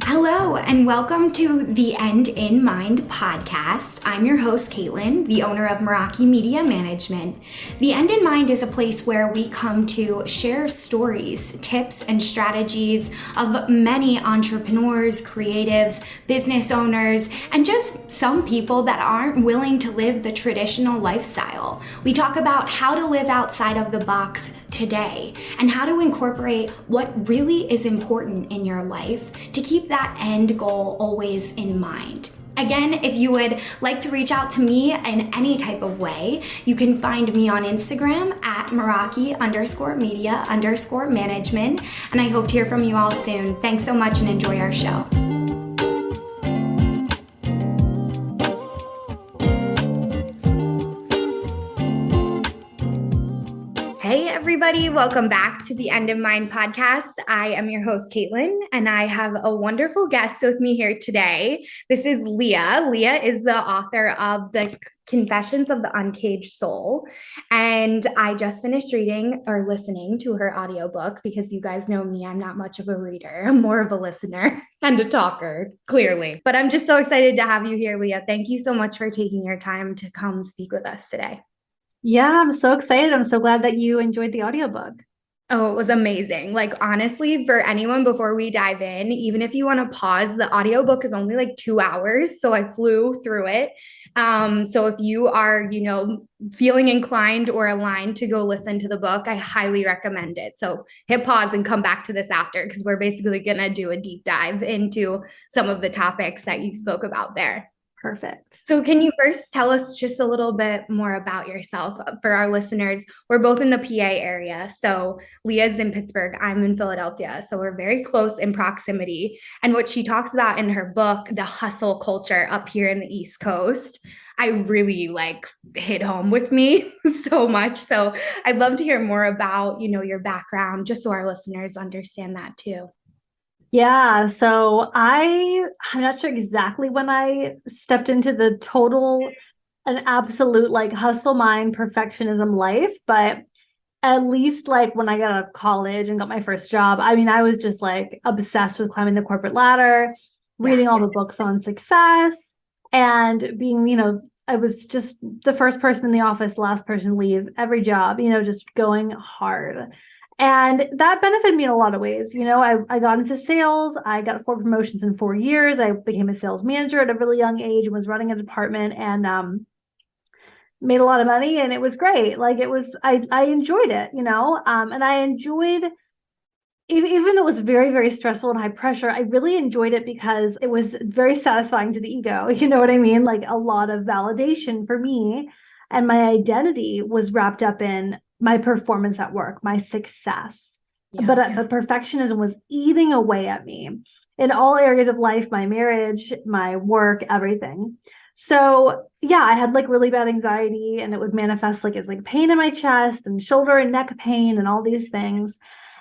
Hello, and welcome to the End in Mind podcast. I'm your host, Caitlin, the owner of Meraki Media Management. The End in Mind is a place where we come to share stories, tips, and strategies of many entrepreneurs, creatives, business owners, and just some people that aren't willing to live the traditional lifestyle. We talk about how to live outside of the box today and how to incorporate what really is important in your life to keep that end goal always in mind. Again, if you would like to reach out to me in any type of way, you can find me on Instagram at Meraki_media_management. And I hope to hear from you all soon. Thanks so much and enjoy our show. Hey everybody, welcome back to the End in Mind podcast. I am your host, Caitlin, and I have a wonderful guest with me here today. This is Leah. Leah is the author of the Confessions of the Uncaged Soul. And I just finished reading or listening to her audiobook because you guys know me, I'm not much of a reader. I'm more of a listener and a talker, clearly. But I'm just so excited to have you here, Leah. Thank you so much for taking your time to come speak with us today. Yeah, I'm so excited. I'm so glad that you enjoyed the audiobook. Oh, it was amazing. Like, honestly, for anyone before we dive in, even if you want to pause, the audiobook is only like 2 hours. So I flew through it. So if you are, feeling inclined or aligned to go listen to the book, I highly recommend it. So hit pause and come back to this after, because we're basically going to do a deep dive into some of the topics that you spoke about there. Perfect. So can you first tell us just a little bit more about yourself for our listeners? We're both in the PA area. So Leah's in Pittsburgh, I'm in Philadelphia. So we're very close in proximity. And what she talks about in her book, the hustle culture up here in the East Coast, I really hit home with me so much. So I'd love to hear more about, your background, just so our listeners understand that too. Yeah, so I'm not sure exactly when I stepped into the total and absolute hustle mind perfectionism life, but at least when I got out of college and got my first job, I was just obsessed with climbing the corporate ladder, reading all the books on success, and being, I was just the first person in the office, last person to leave every job, just going hard. And that benefited me in a lot of ways. I got into sales. I got 4 promotions in 4 years. I became a sales manager at a really young age and was running a department and made a lot of money. And it was great. I enjoyed it, and I enjoyed, even though it was very, very stressful and high pressure, I really enjoyed it because it was very satisfying to the ego. You know what I mean? A lot of validation for me, and my identity was wrapped up in my performance at work, my success. But perfectionism was eating away at me in all areas of life, my marriage, my work, everything. So yeah, I had really bad anxiety, and it would manifest as pain in my chest and shoulder and neck pain and all these things.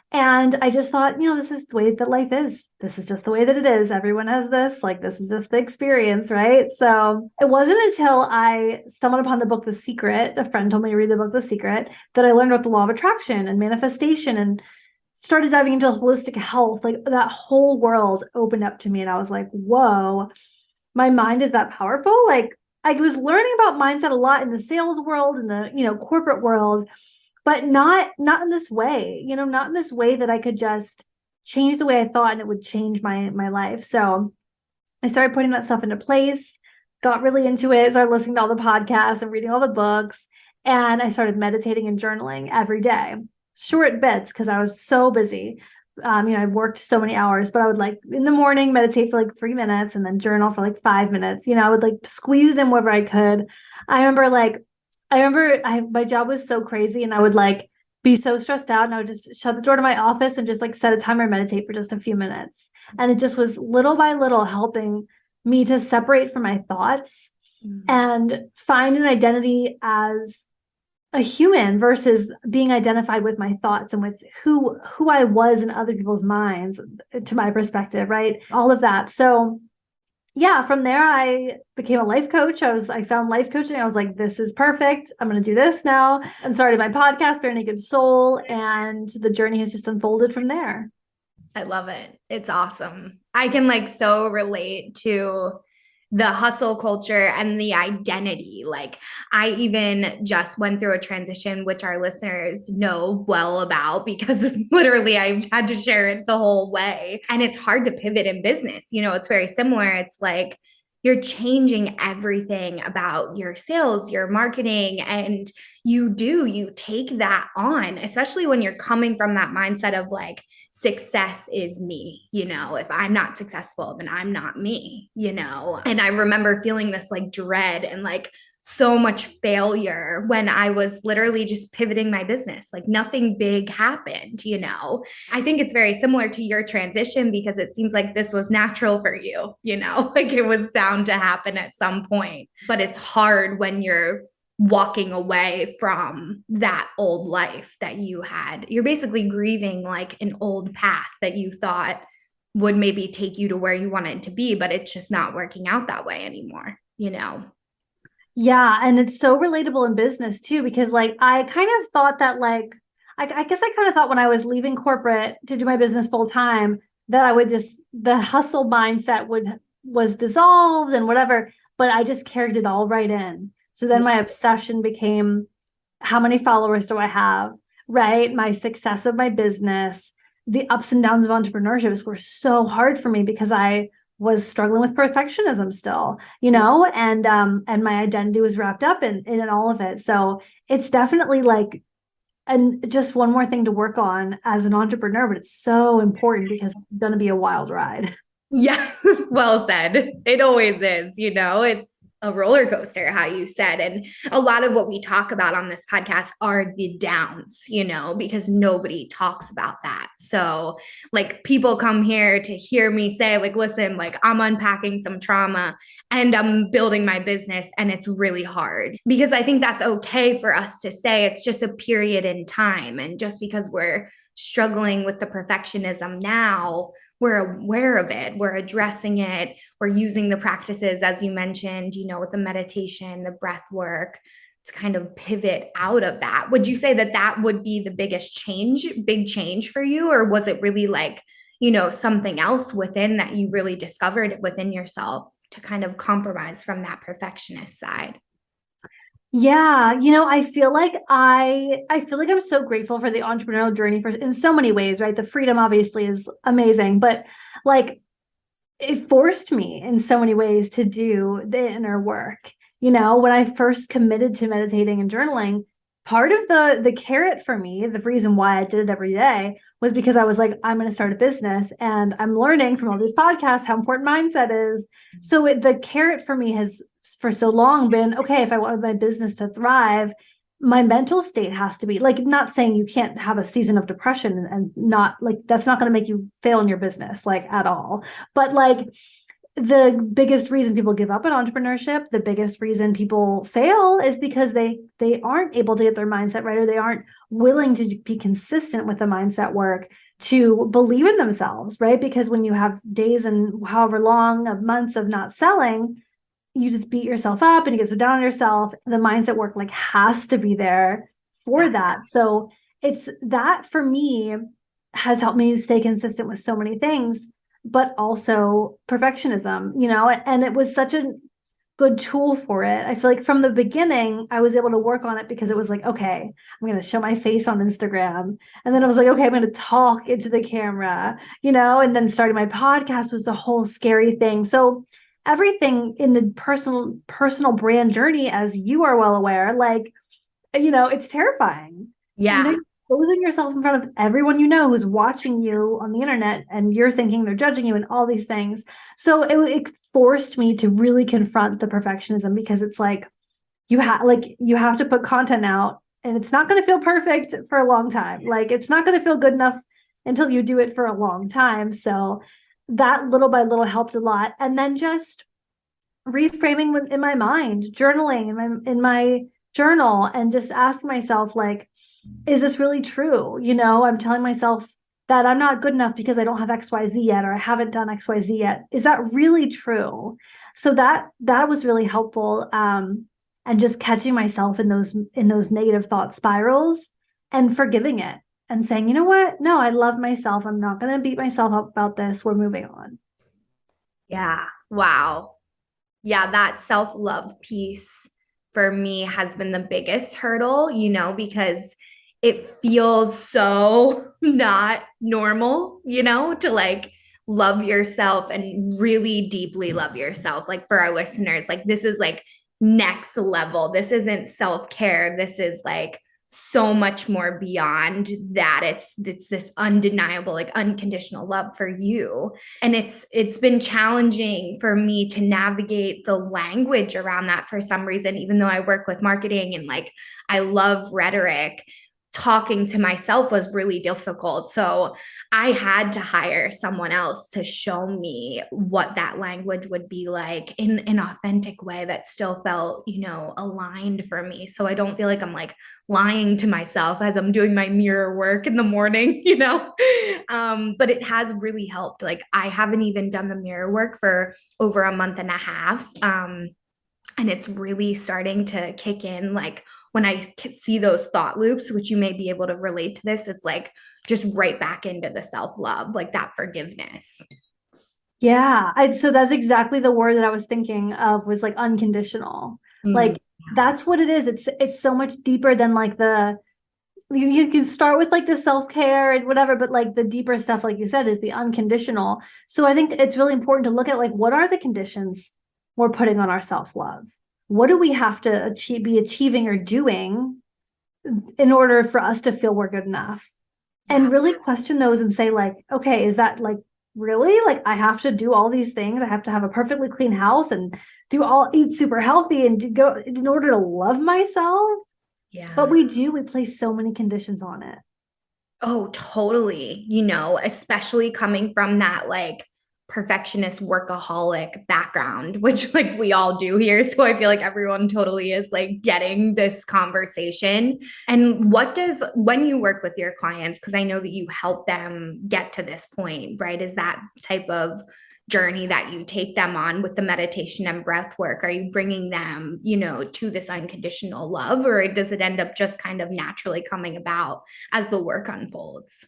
And I just thought, this is the way that life is. This is just the way that it is. Everyone has this, this is just the experience, right? So it wasn't until I stumbled upon the book, The Secret, a friend told me to read the book, The Secret, that I learned about the law of attraction and manifestation and started diving into holistic health. That whole world opened up to me. And I was like, whoa, my mind is that powerful. I was learning about mindset a lot in the sales world and the, corporate world, but not in this way, not in this way that I could just change the way I thought and it would change my life. So I started putting that stuff into place, got really into it, started listening to all the podcasts and reading all the books. And I started meditating and journaling every day, short bits, because I was so busy. I worked so many hours, but I would in the morning meditate for 3 minutes and then journal for 5 minutes. I would squeeze it in wherever I could. I remember my job was so crazy, and I would be so stressed out, and I would just shut the door to my office and just set a timer and meditate for just a few minutes. And it just was little by little helping me to separate from my thoughts and find an identity as a human versus being identified with my thoughts and with who I was in other people's minds, to my perspective, right? All of that. So yeah, from there, I became a life coach. I found life coaching. I was like, this is perfect. I'm going to do this now, and started my podcast, Dreamiest Soul. And the journey has just unfolded from there. I love it. It's awesome. I can like so relate to the hustle culture and the identity. Like, I even just went through a transition, which our listeners know well about because literally I've had to share it the whole way. And it's hard to pivot in business. It's very similar. It's like you're changing everything about your sales, your marketing, and you take that on, especially when you're coming from that mindset of like, success is me. If I'm not successful, then I'm not me. And I remember feeling this like dread and like so much failure when I was literally just pivoting my business. Like nothing big happened. I think it's very similar to your transition because it seems like this was natural for you, like it was bound to happen at some point. But it's hard when you're walking away from that old life that you had. You're basically grieving like an old path that you thought would maybe take you to where you wanted to be, but it's just not working out that way anymore. Yeah, and it's so relatable in business too, because like I kind of thought that like I guess I kind of thought when I was leaving corporate to do my business full time that I would just the hustle mindset was dissolved and whatever, but I just carried it all right in. So then my obsession became how many followers do I have, right? My success of my business, the ups and downs of entrepreneurship were so hard for me because I was struggling with perfectionism still, and my identity was wrapped up in all of it. So it's definitely like, and just one more thing to work on as an entrepreneur, but it's so important because it's going to be a wild ride. Yeah, well said. It always is. It's a roller coaster, how you said. And a lot of what we talk about on this podcast are the downs, because nobody talks about that. So, like, people come here to hear me say, like, listen, like, I'm unpacking some trauma and I'm building my business, and it's really hard because I think that's okay for us to say. It's just a period in time. And just because we're struggling with the perfectionism now, we're aware of it, we're addressing it, we're using the practices, as you mentioned, with the meditation, the breath work, to kind of pivot out of that. Would you say that that would be the big change for you? Or was it really like, something else within that you really discovered within yourself to kind of compromise from that perfectionist side? Yeah, I feel like I'm so grateful for the entrepreneurial journey for in so many ways, right? The freedom obviously is amazing, but like it forced me in so many ways to do the inner work. When I first committed to meditating and journaling, part of the carrot for me, the reason why I did it every day was because I was like, I'm going to start a business and I'm learning from all these podcasts how important mindset is. So the carrot for me has for so long been, okay, if I want my business to thrive, my mental state has to be like, not saying you can't have a season of depression and not like, that's not going to make you fail in your business, like at all. But like, the biggest reason people give up on entrepreneurship, the biggest reason people fail is because they aren't able to get their mindset right, or they aren't willing to be consistent with the mindset work to believe in themselves, right? Because when you have days and however long of months of not selling, you just beat yourself up and you get so down on yourself. The mindset work like has to be there for that. So it's that for me has helped me stay consistent with so many things, but also perfectionism, and it was such a good tool for it. I feel like from the beginning, I was able to work on it because it was like, okay, I'm going to show my face on Instagram. And then I was like, okay, I'm going to talk into the camera, and then starting my podcast was a whole scary thing. So everything in the personal brand journey, as you are well aware, like, it's terrifying. Yeah. Exposing yourself in front of everyone who's watching you on the internet, and you're thinking they're judging you and all these things. So it forced me to really confront the perfectionism, because it's like you have to put content out, and it's not going to feel perfect for a long time. Like it's not going to feel good enough until you do it for a long time. So that little by little helped a lot. And then just reframing in my mind, journaling in my journal, and just ask myself, like, is this really true? I'm telling myself that I'm not good enough because I don't have XYZ yet, or I haven't done XYZ yet. Is that really true? So that was really helpful. And just catching myself in those negative thought spirals and forgiving it. and saying, you know what? No, I love myself. I'm not going to beat myself up about this. We're moving on. Yeah. Wow. Yeah, that self-love piece for me has been the biggest hurdle, because it feels so not normal, to like love yourself and really deeply love yourself. Like for our listeners, like this is like next level. This isn't self-care. This is like so much more beyond that. It's this undeniable, like unconditional love for you. And it's been challenging for me to navigate the language around that for some reason, even though I work with marketing and like I love rhetoric. Talking to myself was really difficult. So I had to hire someone else to show me what that language would be like in an authentic way that still felt, aligned for me. So I don't feel like I'm like lying to myself as I'm doing my mirror work in the morning, But it has really helped. Like I haven't even done the mirror work for over a month and a half. And it's really starting to kick in. Like when I see those thought loops, which you may be able to relate to this, it's like just right back into the self-love, like that forgiveness. Yeah. So that's exactly the word that I was thinking of, was like unconditional. Like that's what it is. It's so much deeper than like you can start with like the self-care and whatever, but like the deeper stuff, like you said, is the unconditional. So I think it's really important to look at like, what are the conditions we're putting on our self-love? What do we have to be achieving or doing in order for us to feel we're good enough? And really question those and say like, okay, is that like really like I have to do all these things? I have to have a perfectly clean house and eat super healthy and go in order to love myself? Yeah. But we place so many conditions on it. Oh, totally. Especially coming from that like perfectionist workaholic background, which like we all do here. So I feel like everyone totally is like getting this conversation. And when you work with your clients, because I know that you help them get to this point, right? Is that type of journey that you take them on with the meditation and breath work? Are you bringing them, to this unconditional love, or does it end up just kind of naturally coming about as the work unfolds?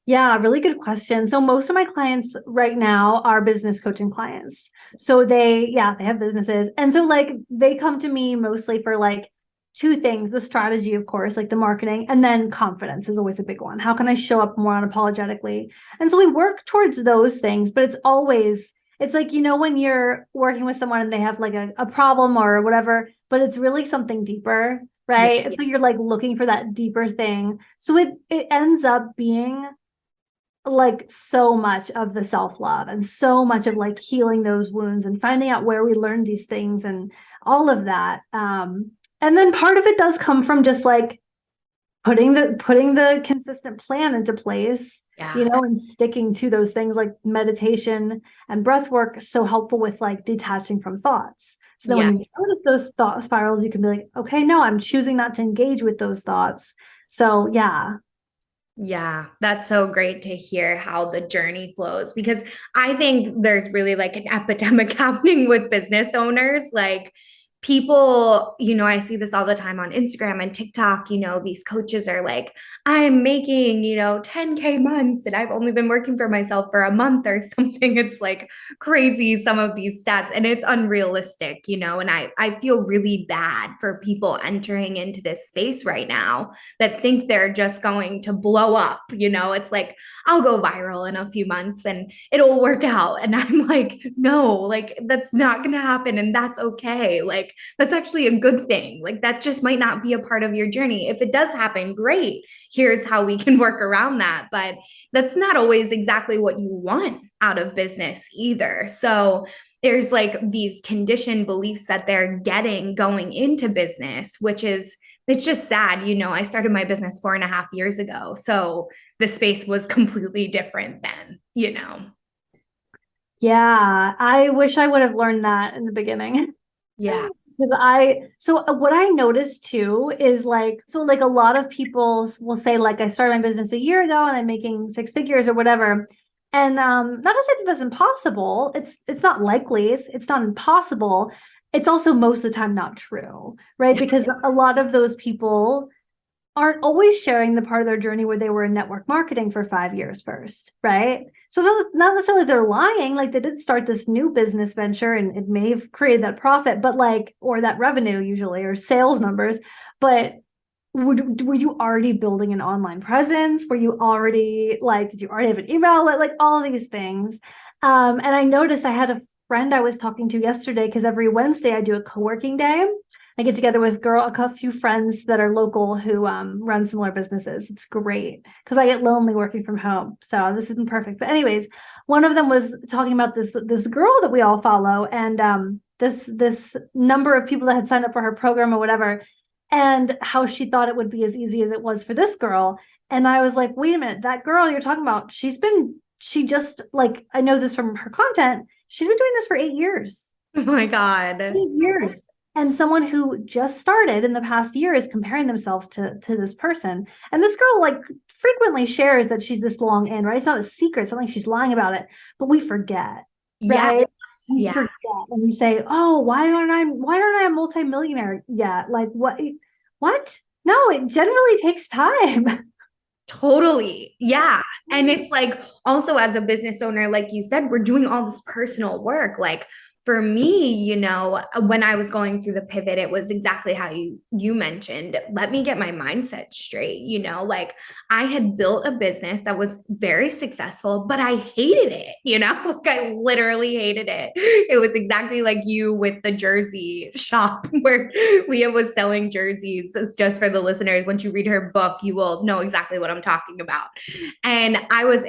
Yeah, really good question. So most of my clients right now are business coaching clients. So they have businesses. And so like they come to me mostly for like two things: the strategy, of course, like the marketing, and then confidence is always a big one. How can I show up more unapologetically? And so we work towards those things, but it's like, when you're working with someone and they have like a problem or whatever, but it's really something deeper, right? Yeah. So you're like looking for that deeper thing. So it ends up being like so much of the self-love and so much of like healing those wounds and finding out where we learned these things and all of that. And then part of it does come from just like putting the consistent plan into place, and sticking to those things, like meditation and breath work, so helpful with like detaching from thoughts. So then when you notice those thought spirals, you can be like, okay, no, I'm choosing not to engage with those thoughts. So yeah. Yeah, that's so great to hear how the journey flows, because I think there's really like an epidemic happening with business owners. Like people, I see this all the time on Instagram and TikTok, these coaches are like, I'm making, 10K months and I've only been working for myself for a month or something. It's like crazy, some of these stats, and it's unrealistic, and I feel really bad for people entering into this space right now that think they're just going to blow up. It's like, I'll go viral in a few months and it'll work out. And I'm like, no, like that's not going to happen. And that's okay. Like, that's actually a good thing. Like, that just might not be a part of your journey. If it does happen, great. Here's how we can work around that. But that's not always exactly what you want out of business either. So there's like these conditioned beliefs that they're getting going into business, which is, it's just sad. I started my business 4.5 years ago. So the space was completely different then. Yeah, I wish I would have learned that in the beginning. Yeah. So what I noticed too is like a lot of people will say like, I started my business a year ago and I'm making 6 figures or whatever. And not to say that that's impossible. It's not likely. It's not impossible. It's also most of the time not true, right? Because a lot of those people aren't always sharing the part of their journey where they were in network marketing for 5 years first, right? So it's not necessarily they're lying, like they did start this new business venture and it may have created that profit, but like, or that revenue usually, or sales numbers, but were you already building an online presence? Were you already like, did you already have an email? Like all these things. And I noticed I had a friend I was talking to yesterday, because every Wednesday I do a co-working day. I get together with a few friends that are local who run similar businesses. It's great because I get lonely working from home. So this isn't perfect. But anyways, one of them was talking about this girl that we all follow, and this number of people that had signed up for her program or whatever, and how she thought it would be as easy as it was for this girl. And I was like, wait a minute, that girl you're talking about, she just like, I know this from her content. She's been doing this for 8 years. Oh my God. 8 years. And someone who just started in the past year is comparing themselves to this person. And this girl like frequently shares that she's this long in, right? It's not a secret. It's not like she's lying about it, but we forget, right? Yes. We Yeah. forget and we say, oh, why aren't I a multimillionaire yet? Like what? No, it generally takes time. Totally. Yeah. And it's like also as a business owner, like you said, we're doing all this personal work. Like for me, when I was going through the pivot, it was exactly how you mentioned, let me get my mindset straight, like I had built a business that was very successful, but I hated it, like I literally hated it. It was exactly like you with the jersey shop where Leah was selling jerseys. Just for the listeners, once you read her book, you will know exactly what I'm talking about. And I was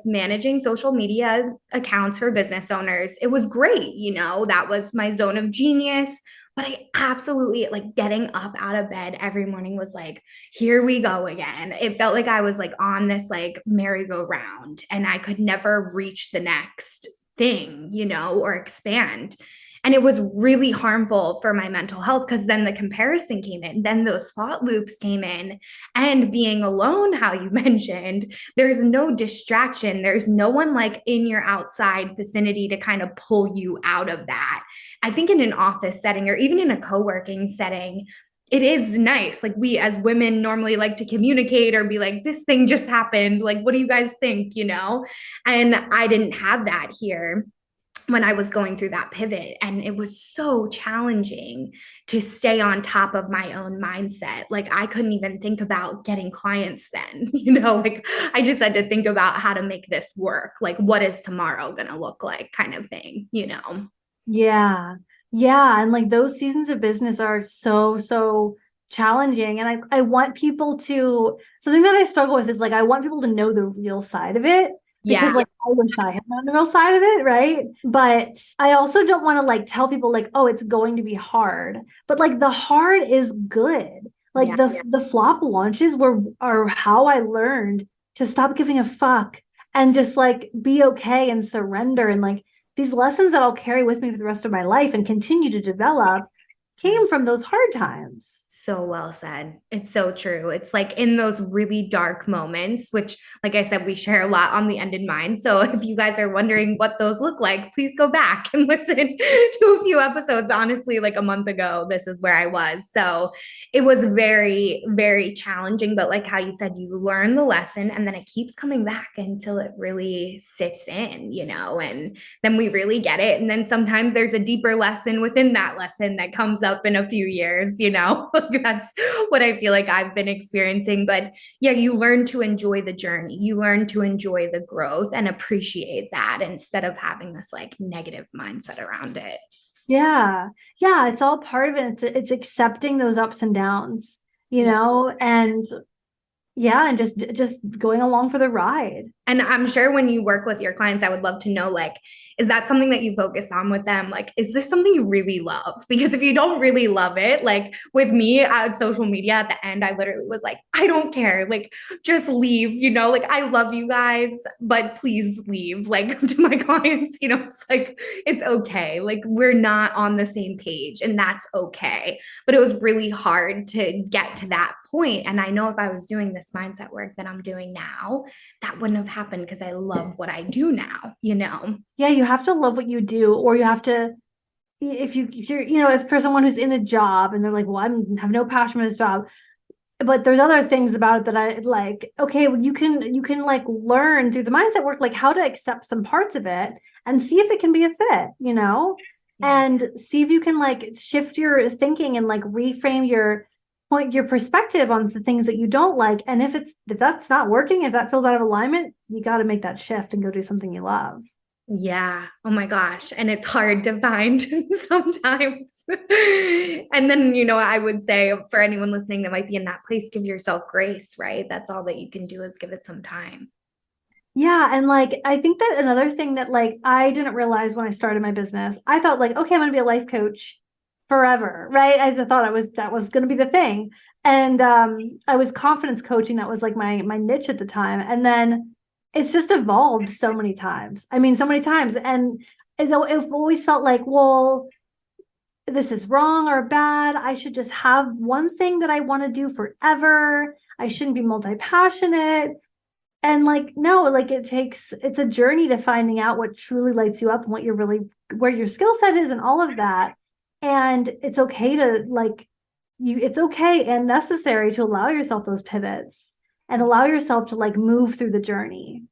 managing social media accounts for business owners. It was great. That was my zone of genius. But I absolutely like getting up out of bed every morning was like, here we go again. It felt like I was like on this like merry-go-round and I could never reach the next thing, or expand. And it was really harmful for my mental health because then the comparison came in, then those thought loops came in, and being alone, how you mentioned, there's no distraction. There's no one like in your outside vicinity to kind of pull you out of that. I think in an office setting or even in a co-working setting, it is nice. Like we as women normally like to communicate or be like, this thing just happened. Like, what do you guys think? And I didn't have that here when I was going through that pivot. And it was so challenging to stay on top of my own mindset. Like I couldn't even think about getting clients then, like I just had to think about how to make this work. Like what is tomorrow going to look like kind of thing, Yeah. Yeah. And like those seasons of business are so challenging. And I want people to, something that I struggle with is like, I want people to know the real side of it. Because like I wish I had known the real side of it, right? But I also don't want to like tell people like, oh, it's going to be hard. But like the hard is good. Like the flop launches are how I learned to stop giving a fuck and just like be okay and surrender. And like these lessons that I'll carry with me for the rest of my life and continue to develop came from those hard times. So well said. It's so true. It's like in those really dark moments, which, like I said, we share a lot on the End in Mind. So if you guys are wondering what those look like, please go back and listen to a few episodes. Honestly, like a month ago, this is where I was. So it was very, very challenging. But like how you said, you learn the lesson and then it keeps coming back until it really sits in, and then we really get it. And then sometimes there's a deeper lesson within that lesson that comes up in a few years, That's what I feel like I've been experiencing. But yeah, you learn to enjoy the journey. You learn to enjoy the growth and appreciate that instead of having this like negative mindset around it. Yeah. Yeah. It's all part of it. It's accepting those ups and downs, and yeah, and just going along for the ride. And I'm sure when you work with your clients, I would love to know, like, is that something that you focus on with them? Like, is this something you really love? Because if you don't really love it, like with me at social media at the end, I literally was like, I don't care. Like, just leave, like I love you guys, but please leave. Like to my clients, it's like, it's okay. Like we're not on the same page and that's okay. But it was really hard to get to that point. And I know if I was doing this mindset work that I'm doing now, that wouldn't have happened because I love what I do now, Yeah, you have to love what you do, or you have to, if you're, if for someone who's in a job and they're like, well, I have no passion for this job, but there's other things about it that I like, okay, well, you can like learn through the mindset work, like how to accept some parts of it and see if it can be a fit, Yeah. and see if you can like shift your thinking and like reframe your perspective on the things that you don't like. And if that's not working, if that feels out of alignment, you got to make that shift and go do something you love. Yeah. Oh my gosh. And it's hard to find sometimes. And then, I would say for anyone listening that might be in that place, give yourself grace, right? That's all that you can do is give it some time. Yeah, and like I think that another thing that like I didn't realize when I started my business, I thought like, okay, I'm gonna be a life coach forever, right? I just thought I was that was gonna be the thing. And I was confidence coaching, that was like my niche at the time. And then it's just evolved so many times. I mean, so many times. And it always felt like, well, this is wrong or bad. I should just have one thing that I want to do forever. I shouldn't be multi-passionate. And like, no, like it's a journey to finding out what truly lights you up and what you're really, where your skill set is and all of that. And it's okay to like, it's okay and necessary to allow yourself those pivots and allow yourself to like move through the journey.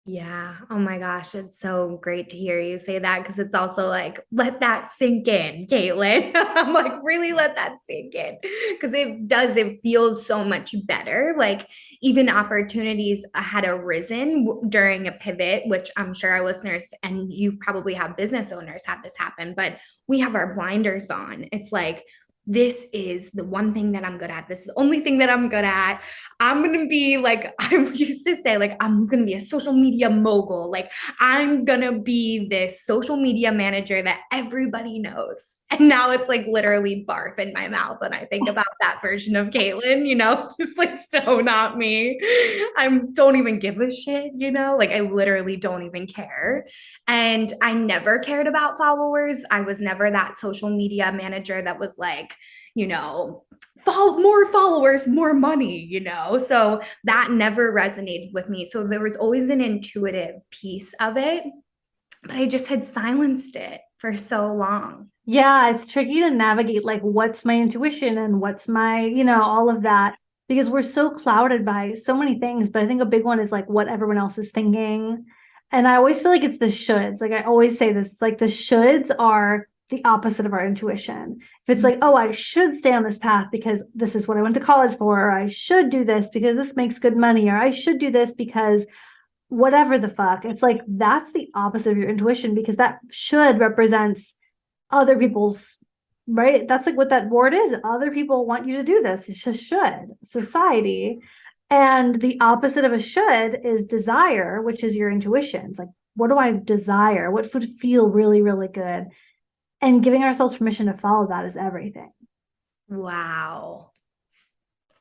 Yeah. Oh my gosh. It's so great to hear you say that because it's also like, let that sink in, Caitlin. I'm like, really let that sink in because it feels so much better. Like, even opportunities had arisen during a pivot, which I'm sure our listeners and you probably have business owners have this happen, but we have our blinders on. It's like, this is the one thing that I'm good at. This is the only thing that I'm good at. I'm going to be like, I used to say, like, I'm going to be a social media mogul. Like, I'm going to be this social media manager that everybody knows. And now it's like literally barf in my mouth when I think about that version of Caitlin, just like so not me. I don't even give a shit, like I literally don't even care. And I never cared about followers. I was never that social media manager that was like, more followers, more money, So that never resonated with me. So there was always an intuitive piece of it, but I just had silenced it for so long. Yeah, it's tricky to navigate like what's my intuition and what's my, all of that, because we're so clouded by so many things. But I think a big one is like what everyone else is thinking. And I always feel like it's the shoulds. Like I always say this, like the shoulds are the opposite of our intuition. If it's like, oh, I should stay on this path because this is what I went to college for, or I should do this because this makes good money, or I should do this because whatever the fuck. It's like that's the opposite of your intuition because that should represents other people's, right? That's like what that word is. Other people want you to do this. It's just should, society. And the opposite of a should is desire, which is your intuition. It's like, what do I desire? What would feel really, really good? And giving ourselves permission to follow that is everything. Wow.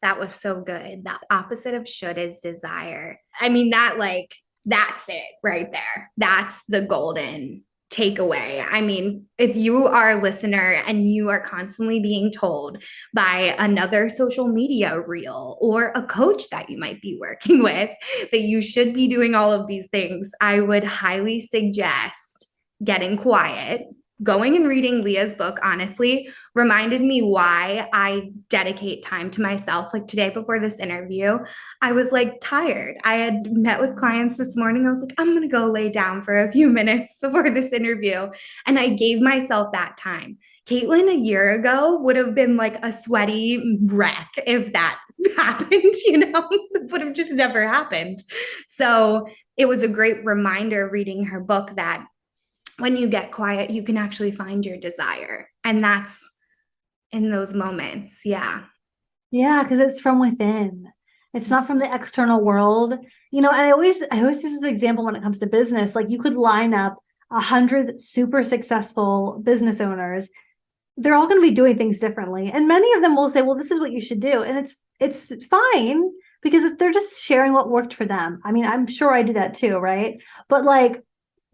That was so good. The opposite of should is desire. I mean, that's it right there. That's the golden takeaway. I mean, if you are a listener and you are constantly being told by another social media reel or a coach that you might be working with that you should be doing all of these things, I would highly suggest getting quiet. Going and reading Leah's book, honestly, reminded me why I dedicate time to myself. Like today before this interview, I was like tired. I had met with clients this morning. I was like, I'm going to go lay down for a few minutes before this interview. And I gave myself that time. Caitlin a year ago would have been like a sweaty wreck if that happened, it would have just never happened. So it was a great reminder reading her book that when you get quiet, you can actually find your desire. And that's in those moments. Yeah. Yeah, because it's from within. It's not from the external world. And I always use this example when it comes to business. Like you could line up 100 super successful business owners. They're all going to be doing things differently. And many of them will say, well, this is what you should do. And it's fine because they're just sharing what worked for them. I mean, I'm sure I do that too, right? But like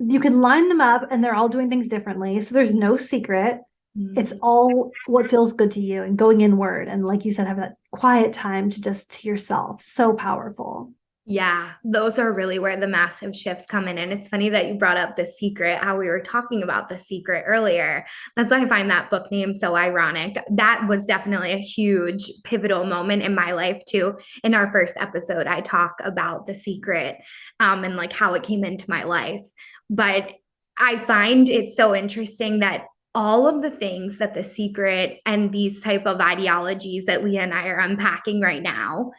you can line them up and they're all doing things differently. So there's no secret. It's all what feels good to you and going inward. And like you said, have that quiet time to just to yourself. So powerful. Yeah, those are really where the massive shifts come in. And it's funny that you brought up The Secret, how we were talking about The Secret earlier. That's why I find that book name so ironic. That was definitely a huge pivotal moment in my life, too. In our first episode, I talk about The Secret and like how it came into my life. But I find it so interesting that all of the things that The Secret and these type of ideologies that Leah and I are unpacking right now,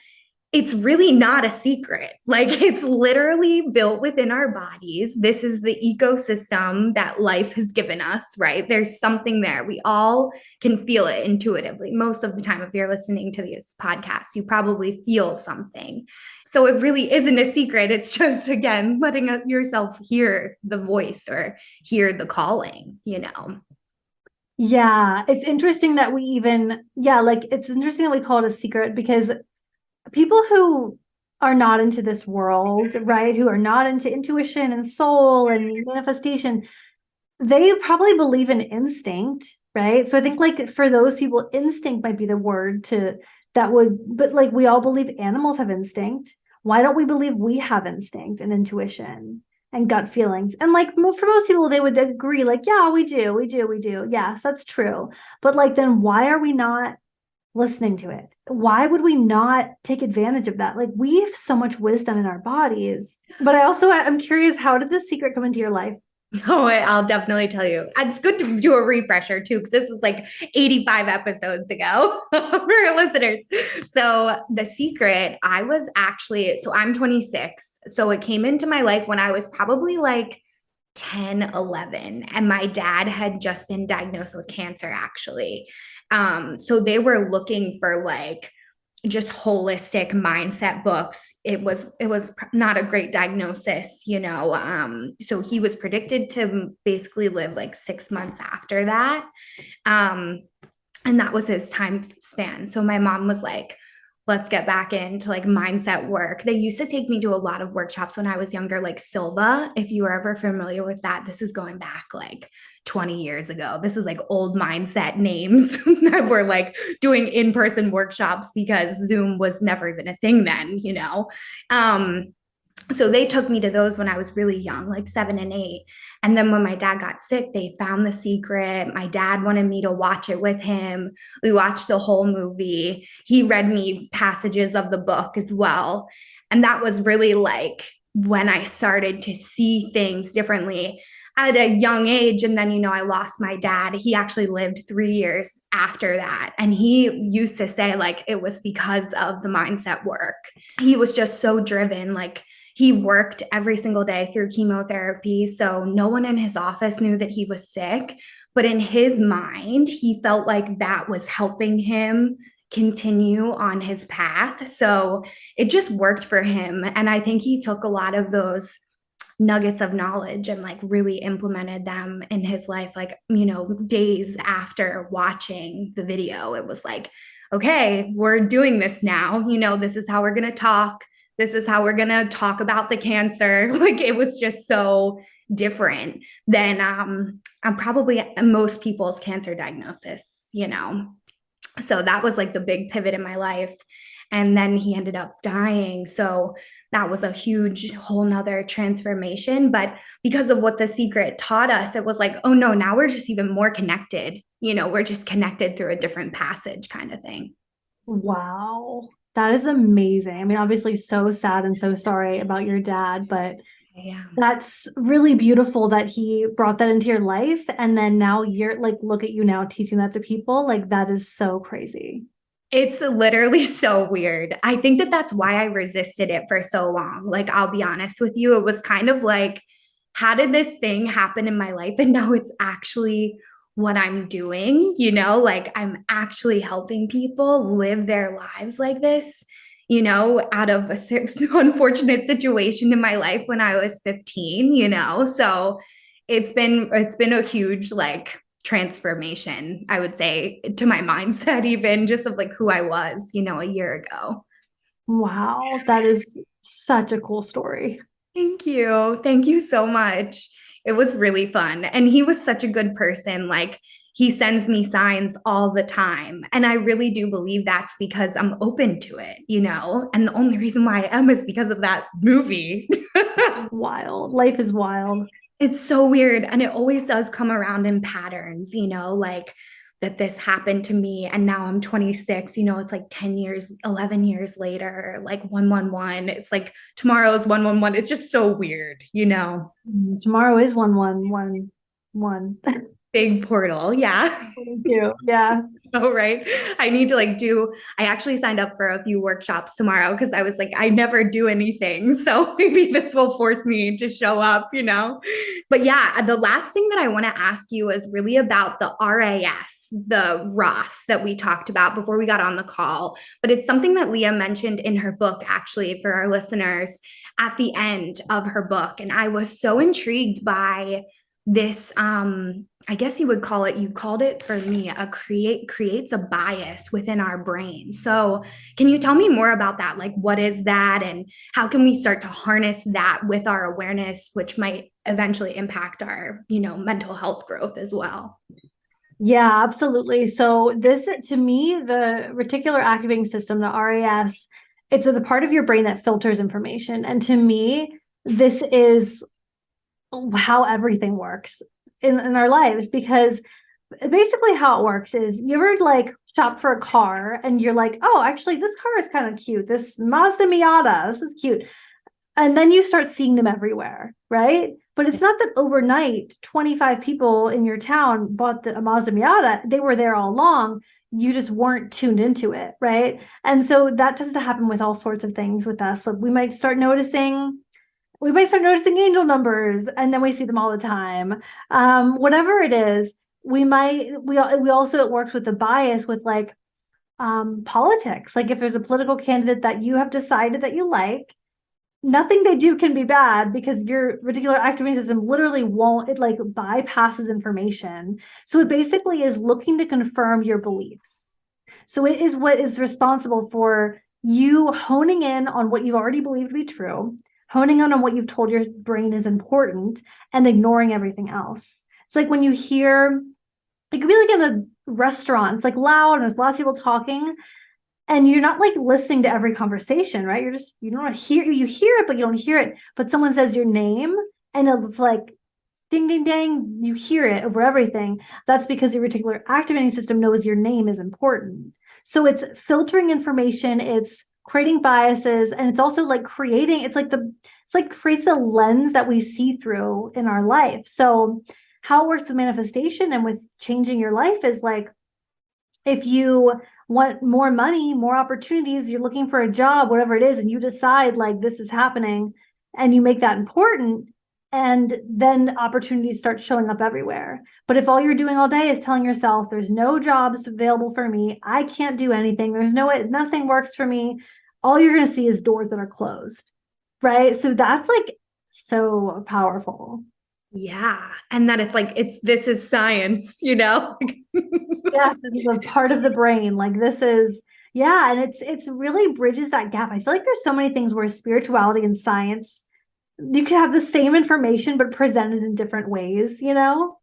it's really not a secret. Like it's literally built within our bodies. This is the ecosystem that life has given us, right? There's something there. We all can feel it intuitively. Most of the time, if you're listening to this podcast, you probably feel something. So it really isn't a secret. It's just, again, letting yourself hear the voice or hear the calling, you know? Yeah, it's interesting that it's interesting that we call it a secret because people who are not into this world, right, who are not into intuition and soul and manifestation, they probably believe in instinct, right? So I think like for those people, instinct might be the word but like we all believe animals have instinct. Why don't we believe we have instinct and intuition and gut feelings? And like for most people, they would agree, like, yeah, we do, we do, we do. Yes, that's true. But like, then why are we not listening to it? Why would we not take advantage of that? Like we have so much wisdom in our bodies. But I'm curious, how did this secret come into your life? Oh, I'll definitely tell you. It's good to do a refresher too, because this was like 85 episodes ago for your listeners. So, The Secret, I'm 26. So, it came into my life when I was probably like 10, 11, and my dad had just been diagnosed with cancer, actually. So, they were looking for like just holistic mindset books. It was not a great diagnosis, you know. So he was predicted to basically live like 6 months after that. um and that was his time span. So my mom was like, let's get back into like mindset work. They used to take me to a lot of workshops when I was younger, like Silva. If you were ever familiar with that, this is going back like 20 years ago. This is like old mindset names that were like doing in-person workshops because Zoom was never even a thing then, you know. So they took me to those when I was really young, like 7 and 8. And then when my dad got sick, they found The Secret. My dad wanted me to watch it with him. We watched the whole movie. He read me passages of the book as well. And that was really like when I started to see things differently at a young age. And then, you know, I lost my dad. He actually lived 3 years after that. And he used to say, like, it was because of the mindset work. He was just so driven. Like, he worked every single day through chemotherapy. So no one in his office knew that he was sick. But in his mind, he felt like that was helping him continue on his path. So it just worked for him. And I think he took a lot of those nuggets of knowledge and like really implemented them in his life. Like, you know, days after watching the video, it was like, okay, we're doing this now. You know, this is how we're going to talk. This is how we're going to talk about the cancer. Like it was just so different than probably most people's cancer diagnosis, you know. So that was like the big pivot in my life. And then he ended up dying. So that was a huge whole nother transformation. But because of what The Secret taught us, it was like, oh no, now we're just even more connected. You know, we're just connected through a different passage kind of thing. Wow. That is amazing. I mean, obviously so sad and so sorry about your dad, but Yeah. that's really beautiful that he brought that into your life. And then now you're like, look at you now teaching that to people. Like, that is so crazy. It's literally so weird. I think that that's why I resisted it for so long. Like, I'll be honest with you, it was kind of like, how did this thing happen in my life? And now it's actually what I'm doing, you know, like I'm actually helping people live their lives like this, you know, out of a unfortunate situation in my life when I was 15, you know. So it's been a huge like transformation, I would say, to my mindset, even just of like who I was, you know, a year ago. Wow. That is such a cool story. Thank you. Thank you so much. It was really fun. And he was such a good person. Like, he sends me signs all the time. And I really do believe that's because I'm open to it, you know? And the only reason why I am is because of that movie. Wild. Life is wild. It's so weird. And it always does come around in patterns, you know, like that this happened to me and now I'm 26, you know, it's like 10 years, 11 years later, like 111. It's like tomorrow's 111. It's just so weird, you know. Tomorrow is 111. Big portal. Yeah. Thank you. Yeah. Oh, right. I need to I actually signed up for a few workshops tomorrow because I was like, I never do anything. So maybe this will force me to show up, you know? But yeah, the last thing that I want to ask you is really about the RAS, the ROS that we talked about before we got on the call. But it's something that Leah mentioned in her book, actually, for our listeners at the end of her book. And I was so intrigued by this I guess you would call it, you called it for me, creates a bias within our brain. So can you tell me more about that? Like, what is that and how can we start to harness that with our awareness, which might eventually impact our, you know, mental health growth as well? Yeah, absolutely. So this, to me, the reticular activating system, the RAS, it's the part of your brain that filters information. And to me, this is how everything works in our lives, because basically how it works is you ever like shop for a car and you're like, oh, actually this car is kind of cute. This Mazda Miata, this is cute. And then you start seeing them everywhere, right? But it's not that overnight 25 people in your town bought a Mazda Miata. They were there all along. You just weren't tuned into it, right? And so that tends to happen with all sorts of things with us. So we might start noticing angel numbers and then we see them all the time. Whatever it is, we also, it works with the bias with like politics. Like if there's a political candidate that you have decided that you like, nothing they do can be bad because your reticular activating system literally won't, it like bypasses information. So it basically is looking to confirm your beliefs. So it is what is responsible for you honing in on what you already believe to be true, honing on what you've told your brain is important, and ignoring everything else. It's like when you hear, it could be like in a restaurant, it's like loud and there's lots of people talking, and you're not like listening to every conversation, right? You don't hear, you hear it, but you don't hear it. But someone says your name and it's like, ding, ding, ding, you hear it over everything. That's because your reticular activating system knows your name is important. So it's filtering information, it's creating biases, and it's also like it's like creates the lens that we see through in our life. So how it works with manifestation and with changing your life is like, if you want more money, more opportunities, you're looking for a job, whatever it is, and you decide like this is happening and you make that important, and then opportunities start showing up everywhere. But if all you're doing all day is telling yourself there's no jobs available for me, I can't do anything, nothing works for me, all you're going to see is doors that are closed, right? So that's like so powerful. Yeah. And that it's like, this is science, you know? Yes, this is a part of the brain. Like this is, yeah. And it's really bridges that gap. I feel like there's so many things where spirituality and science, you can have the same information, but presented in different ways, you know?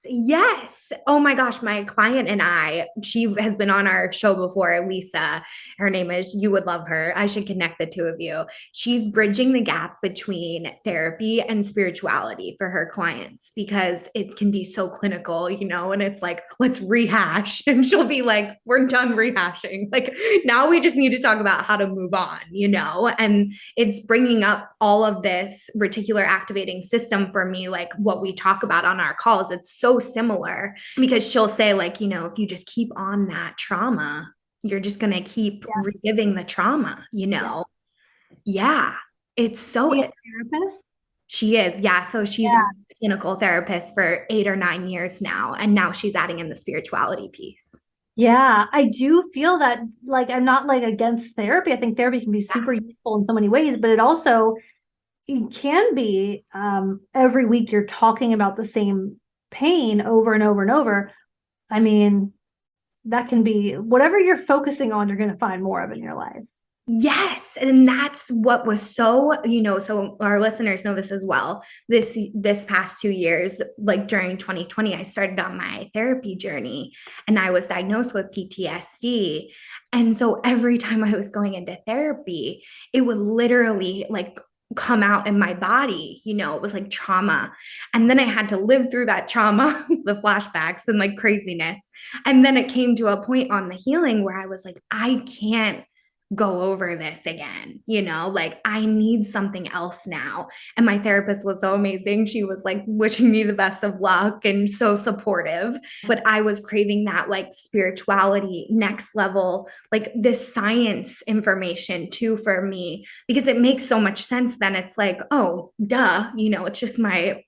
Yes. Oh my gosh. My client and she has been on our show before, Lisa. Her name is, you would love her. I should connect the two of you. She's bridging the gap between therapy and spirituality for her clients because it can be so clinical, you know, and it's like, let's rehash. And she'll be like, we're done rehashing. Like now we just need to talk about how to move on, you know, and it's bringing up all of this reticular activating system for me, like what we talk about on our calls. It's so similar because she'll say like, you know, if you just keep on that trauma, you're just going to keep reliving the trauma, you know? Yeah. It's so. Is she a therapist? She is. Yeah. So she's a clinical therapist for 8 or 9 years now. And now she's adding in the spirituality piece. Yeah, I do feel that like I'm not like against therapy. I think therapy can be super useful in so many ways, but it can be every week you're talking about the same pain over and over and over. I mean, that can be whatever you're focusing on, you're going to find more of in your life. Yes, and that's what was so, so our listeners know this as well. This past 2 years, like during 2020, I started on my therapy journey and I was diagnosed with PTSD. And so every time I was going into therapy, it would literally like come out in my body, it was like trauma. And then I had to live through that trauma, the flashbacks and like craziness. And then it came to a point on the healing where I was like, I can't go over this again, like I need something else now. And my therapist was so amazing. She was like wishing me the best of luck and so supportive. But I was craving that like spirituality, next level, like this science information too for me, because it makes so much sense. Then it's like, oh, duh, it's just my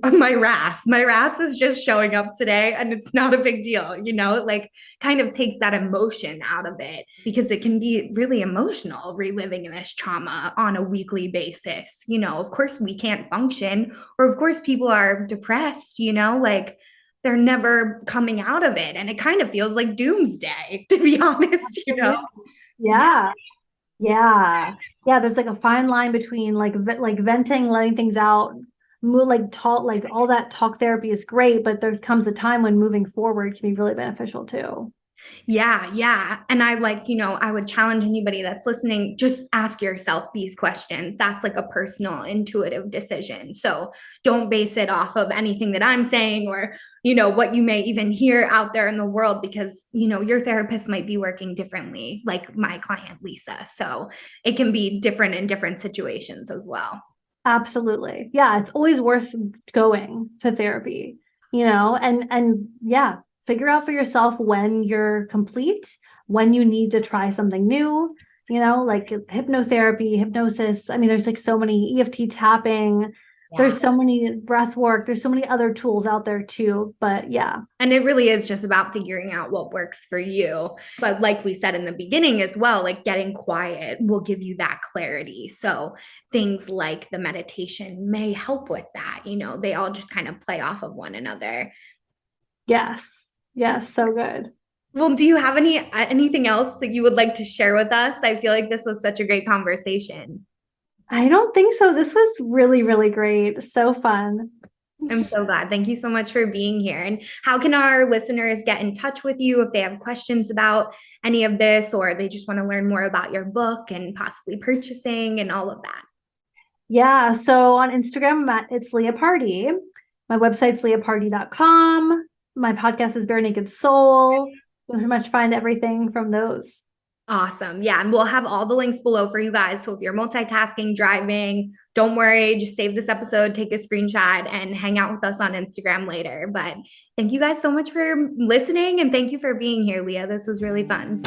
RAS. My RAS is just showing up today and it's not a big deal, it like kind of takes that emotion out of it because it can be really emotional reliving this trauma on a weekly basis. Of course we can't function, or of course people are depressed, like they're never coming out of it. And it kind of feels like doomsday, to be honest, Yeah. Yeah. Yeah. There's like a fine line between like venting, letting things out, like talk, like all that talk therapy is great, but there comes a time when moving forward can be really beneficial too. Yeah, yeah. And I like, I would challenge anybody that's listening, just ask yourself these questions. That's like a personal, intuitive decision. So don't base it off of anything that I'm saying or, what you may even hear out there in the world, because, your therapist might be working differently, like my client, Lisa. So it can be different in different situations as well. Absolutely. Yeah. It's always worth going to therapy, and yeah, figure out for yourself when you're complete, when you need to try something new, like hypnotherapy, hypnosis. I mean, there's like so many EFT tapping, there's so many breath work, there's so many other tools out there too. But yeah. And it really is just about figuring out what works for you. But like we said in the beginning as well, like getting quiet will give you that clarity. So things like the meditation may help with that. They all just kind of play off of one another. Yes. Yes. So good. Well, do you have anything else that you would like to share with us? I feel like this was such a great conversation. I don't think so. This was really, really great. So fun. I'm so glad. Thank you so much for being here. And how can our listeners get in touch with you if they have questions about any of this, or they just want to learn more about your book and possibly purchasing and all of that? Yeah. So on Instagram, it's Leah Pardee. My website's leahpardee.com. My podcast is Bare Naked Soul. You can pretty much find everything from those. Awesome. Yeah. And we'll have all the links below for you guys. So if you're multitasking, driving, don't worry, just save this episode, take a screenshot, and hang out with us on Instagram later. But thank you guys so much for listening. And thank you for being here, Leah. This was really fun.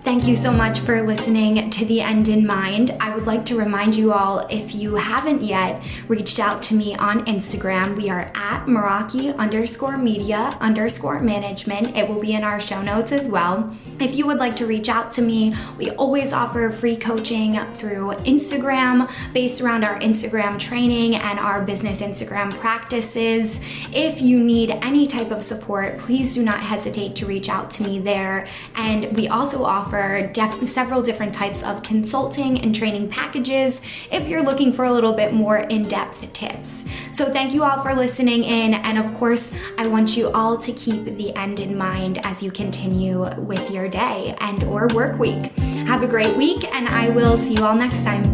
Thank you so much for listening to The End in Mind. I would like to remind you all, if you haven't yet reached out to me on Instagram, we are at Meraki_media_management. It will be in our show notes as well. If you would like to reach out to me, we always offer free coaching through Instagram based around our Instagram training and our business Instagram practices. If you need any type of support, please do not hesitate to reach out to me there. And we also offer several different types of consulting and training packages if you're looking for a little bit more in-depth tips. So thank you all for listening in, and of course I want you all to keep the end in mind as you continue with your day and or work week. Have a great week, and I will see you all next time.